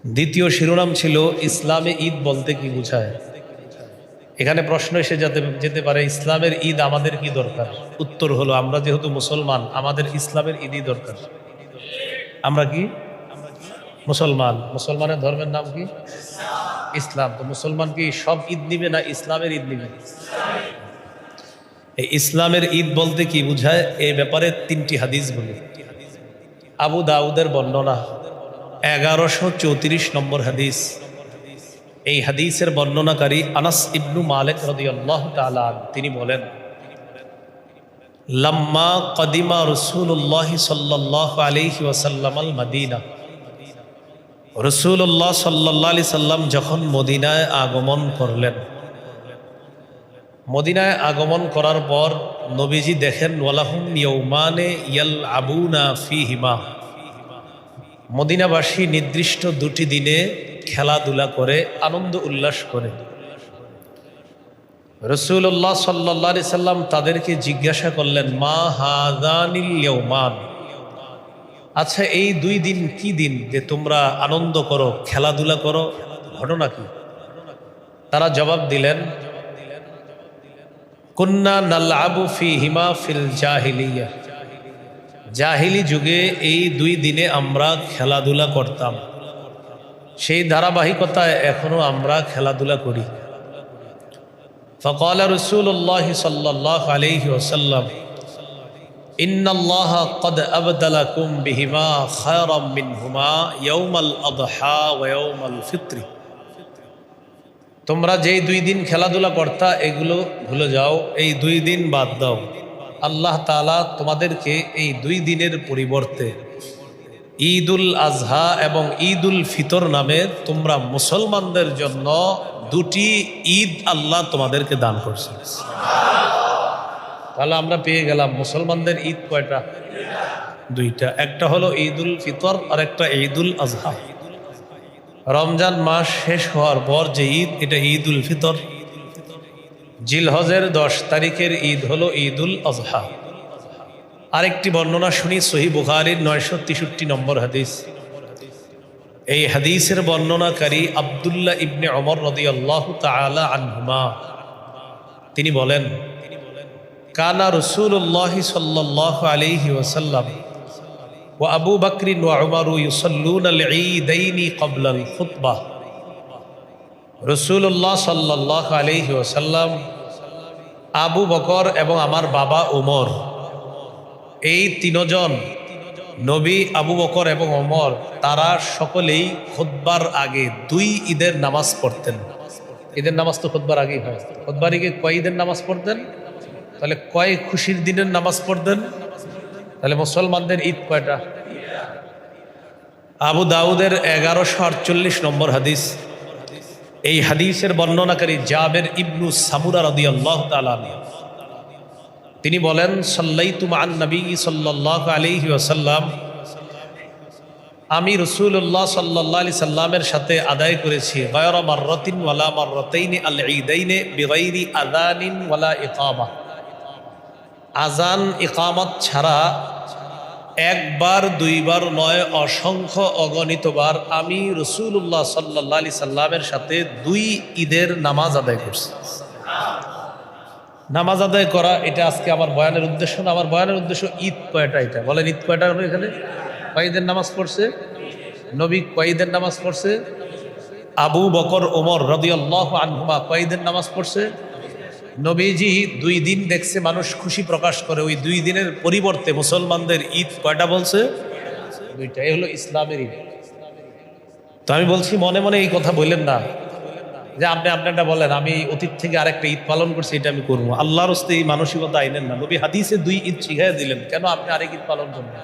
দ্বিতীয় শিরোনাম ছিল ইসলামে ঈদ বলতে কি বোঝায়। এখানে প্রশ্ন এসে যেতে পারে, ইসলামের ঈদ আমাদের কি দরকার? উত্তর হলো, আমরা যেহেতু মুসলমান, আমাদের ইসলামের ঈদই দরকার। আমরা কি মুসলমান, মুসলমানের ধর্মের নাম কি ইসলাম। তো মুসলমান কি সব ঈদ নিবে না ইসলামের ঈদ নিবে? এই ইসলামের ঈদ বলতে কি বোঝায় এই ব্যাপারে তিনটি হাদিস বলি। আবু দাউদের বর্ণনা 1134 নম্বর হাদিস। এই হাদিসের বর্ণনাকারী আনাস ইবনু মালিক রাদিয়াল্লাহু তাআলা তিনি বলেন, লাম্মা কদিমা রাসূলুল্লাহ সাল্লাল্লাহু আলাইহি ওয়াসাল্লাম আল মদিনা, রাসূলুল্লাহ সাল্লাল্লাহু আলাইহি সাল্লাম যখন মদিনায় আগমন করলেন, মদিনায় আগমন করার পর নবীজি দেখেন ওয়ালাহুম ইয়াউমানে ইয়ালআবুনা ফীহিমা, মদিনাবাসী নির্দিষ্ট দুটি দিনে খেলাধুলা করে, আনন্দ উল্লাস করে। রাসূলুল্লাহ সাল্লাল্লাহু আলাইহি সাল্লাম তাদেরকে জিজ্ঞাসা করলেন, মা হাযানিল ইয়াউমান, আচ্ছা এই দুই দিন কি দিন যে তোমরা আনন্দ করো, খেলাধুলা করো, ঘটনা কি? তারা জবাব দিলেন, কুন্না নালআবু ফীহিমা ফিল জাহিলিয়া, জাহিলি যুগে এই দুই দিনে আমরা খেলাধুলা করতাম, সেই ধারাবাহিকতায় এখনো আমরা খেলাধুলা করি। ফাকালা রাসূলুল্লাহ সাল্লাল্লাহু আলাইহি ওয়াসাল্লাম, ইন্নাল্লাহা ক্বাদ আবদালাকুম বিহিমা খায়রাম মিনহুমা ইয়াউমাল আযহা ওয়া ইয়াউমাল ফিত্র, তোমরা যেই দুই দিন খেলাধুলা করতা এগুলো ভুলে যাও, এই দুই দিন বাদ দাও। আল্লাহ তাআলা তোমাদেরকে এই দুই দিনের পরিবর্তে ঈদুল আজহা এবং ঈদুল ফিতর নামে তোমরা মুসলমানদের জন্য দুটি ঈদ আল্লাহ তোমাদেরকে দান করছে। তাহলে আমরা পেয়ে গেলাম মুসলমানদের ঈদ কয়টা? দুইটা। একটা হলো ঈদুল ফিতর আর একটা ঈদুল আজহা। রমজান মাস শেষ হওয়ার পর যে ঈদ, এটা ঈদুল ফিতর। জিলহজের 10 তারিখের ঈদ হলো ঈদুল আজহা। আরেকটি বর্ণনা শুনি, সহিহ বুখারীর 963 নম্বর হাদিস। এই হাদিসের বর্ণনাকারী আব্দুল্লাহ ইবনে ওমর রাদিয়াল্লাহু তাআলা আনহুমা, তিনি বলেন, কানা রাসূলুল্লাহ সাল্লাল্লাহু আলাইহি ওয়াসাল্লাম ওয়া আবু বকর ওয়া উমর ইউসাল্লুনা আল ঈদাইনি ক্বাবলা আল খুতবাহ। রাসূলুল্লাহ সাল্লাল্লাহু আলাইহি ওয়াসাল্লাম, আবু বকর এবং আমার বাবা ওমর, এই তিনজন নবী আবু বকর এবং ওমর, তারা সকলেই খুতবার আগে দুই ঈদের নামাজ পড়তেন। ঈদের নামাজ তো খুতবার আগেই হয়। খুতবার আগে কয় ঈদের নামাজ পড়তেন? তাহলে কয় খুশির দিনের নামাজ পড়তেন? তাহলে মুসলমানদের ঈদ কয়টা? আবু দাউদের 1148 নম্বর হাদিস। এই হাদিসের বর্ণনাকারী জাবের ইবনু সামুরা রাদিয়াল্লাহু তাআলা আনহু, তিনি বলেন, সাল্লাইতু মা'আন নবী সাল্লাল্লাহু আলাইহি ওয়াসাল্লাম, আমি রাসূলুল্লাহ সাল্লাল্লাহু আলাইহি সাল্লামের সাথে আদায় করেছি গায়রা মাররাতিন ওয়ালা মাররাতাইনি আল ঈদাইনি বিগাইরি আযানিন ওয়ালা ইকামা, আযান ইকামত ছাড়া একবার দুইবার নয়, অসংখ্য অগণিতবার আমি রাসূলুল্লাহ সাল্লাল্লাহু আলাইহি সাল্লামের সাথে দুই ঈদের নামাজ আদায় করছি। নামাজ আদায় করা এটা আজকে আমার বয়ানের উদ্দেশ্য না। আমার বয়ানের উদ্দেশ্য ঈদ কয়টা, এটা বলেন ঈদ কয়টা হলো? এখানে কয় ঈদের নামাজ পড়ছে নবী? কয় ঈদের নামাজ পড়ছে? আবু বকর ওমর রাদিয়াল্লাহু আনহুমা কয় ঈদের নামাজ পড়ছে? নবীজি দুই দিন দেখছে মানুষ খুশি প্রকাশ করে, ওই দুই দিনের পরিবর্তে মুসলমানদের ঈদ কয়টা বলছে? দুইটা। এই হলো ইসলামের ঈদ। তো আমি বলছি, মনে মনে এই কথা বললেন না যে আপনি আপনারটা বলেন, আমি অতীত থেকে আরেকটা ঈদ পালন করছি, এটা আমি করবো। আল্লাহর হস্তে এই মানসিকতা আইনেন না। নবী হাদিসে দুই ঈদ শিখাইয়া দিলেন, কেন আপনি আরেক ঈদ পালন করবেন?